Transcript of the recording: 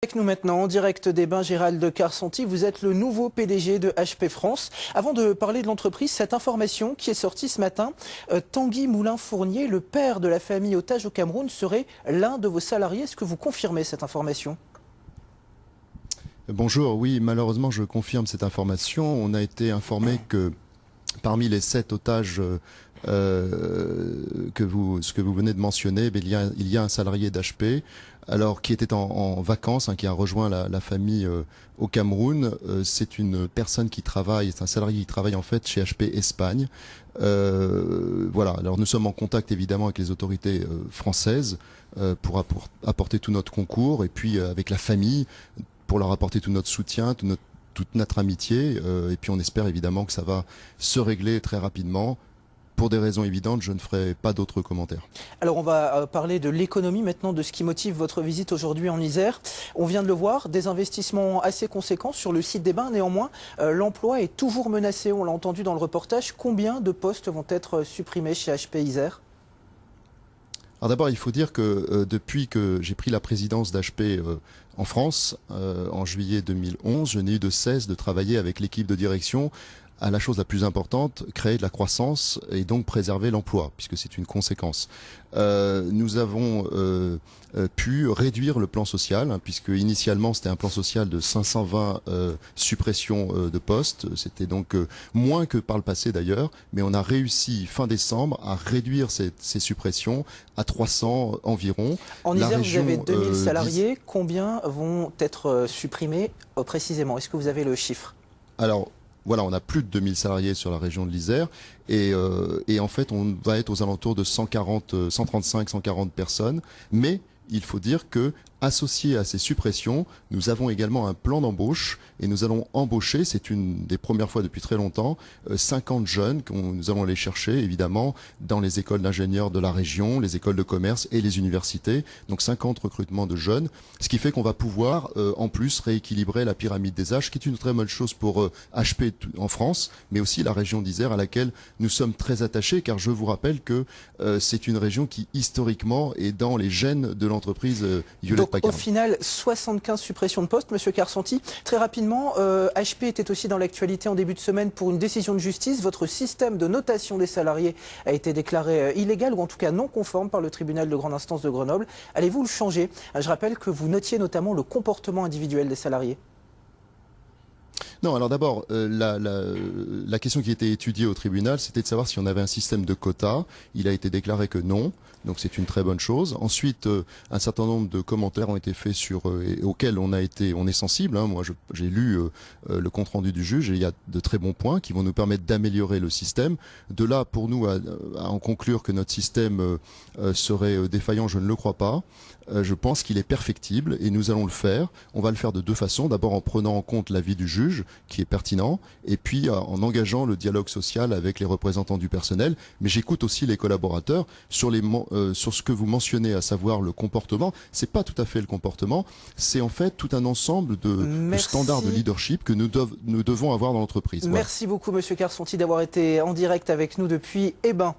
Avec nous maintenant en direct des Bains, Gérald Carsonti, vous êtes le nouveau PDG de HP France. Avant de parler de l'entreprise, cette information qui est sortie ce matin, Tanguy Moulin-Fournier, le père de la famille otage au Cameroun, serait l'un de vos salariés. Est-ce que vous confirmez cette information ? Bonjour, oui, malheureusement je confirme cette information. On a été informé que parmi les 7 otages ce que vous venez de mentionner, il y a un salarié d'HP alors qui était en vacances, qui a rejoint la famille au Cameroun. C'est une personne qui travaille, c'est un salarié qui travaille en fait chez HP Espagne. Voilà, alors nous sommes en contact évidemment avec les autorités françaises pour apporter tout notre concours, et puis avec la famille pour leur apporter tout notre soutien, toute notre amitié, et puis on espère évidemment que ça va se régler très rapidement. Pour des raisons évidentes, je ne ferai pas d'autres commentaires. Alors on va parler de l'économie maintenant, de ce qui motive votre visite aujourd'hui en Isère. On vient de le voir, des investissements assez conséquents sur le site des Bains. Néanmoins, l'emploi est toujours menacé, on l'a entendu dans le reportage. Combien de postes vont être supprimés chez HP Isère ? Alors d'abord, il faut dire que depuis que j'ai pris la présidence d'HP en France, en juillet 2011, je n'ai eu de cesse de travailler avec l'équipe de direction à la chose la plus importante, créer de la croissance et donc préserver l'emploi, puisque c'est une conséquence. Nous avons pu réduire le plan social, puisque initialement c'était un plan social de 520 suppressions de postes. C'était donc moins que par le passé d'ailleurs, mais on a réussi fin décembre à réduire ces suppressions à 300 environ. En Isère, vous avez 2000 salariés. Combien vont être supprimés précisément? Est-ce que vous avez le chiffre? Alors, voilà, on a plus de 2000 salariés sur la région de l'Isère et en fait on va être aux alentours de 135, 140 personnes, mais il faut dire que associé à ces suppressions, nous avons également un plan d'embauche et nous allons embaucher, c'est une des premières fois depuis très longtemps, 50 jeunes que nous allons aller chercher évidemment dans les écoles d'ingénieurs de la région, les écoles de commerce et les universités, donc 50 recrutements de jeunes, ce qui fait qu'on va pouvoir en plus rééquilibrer la pyramide des âges, qui est une très bonne chose pour HP en France, mais aussi la région d'Isère à laquelle nous sommes très attachés, car je vous rappelle que c'est une région qui historiquement est dans les gènes de l'entreprise Hewlett-Packard. Au final, 75 suppressions de postes, Monsieur Carsonti. Très rapidement, HP était aussi dans l'actualité en début de semaine pour une décision de justice. Votre système de notation des salariés a été déclaré illégal, ou en tout cas non conforme par le tribunal de grande instance de Grenoble. Allez-vous le changer? Je rappelle que vous notiez notamment le comportement individuel des salariés. Non, alors d'abord, la question qui était étudiée au tribunal, c'était de savoir si on avait un système de quotas. Il a été déclaré que non, donc c'est une très bonne chose. Ensuite, un certain nombre de commentaires ont été faits auxquels on est sensible. Moi, j'ai lu le compte-rendu du juge et il y a de très bons points qui vont nous permettre d'améliorer le système. De là, pour nous, à en conclure que notre système serait défaillant, je ne le crois pas. Je pense qu'il est perfectible et nous allons le faire. On va le faire de deux façons. D'abord en prenant en compte l'avis du juge, qui est pertinent, et puis en engageant le dialogue social avec les représentants du personnel. Mais j'écoute aussi les collaborateurs sur ce que vous mentionnez, à savoir le comportement. C'est pas tout à fait le comportement, c'est en fait tout un ensemble de standards de leadership que nous devons avoir dans l'entreprise. Merci beaucoup, Monsieur Carsonti, d'avoir été en direct avec nous depuis Hébin.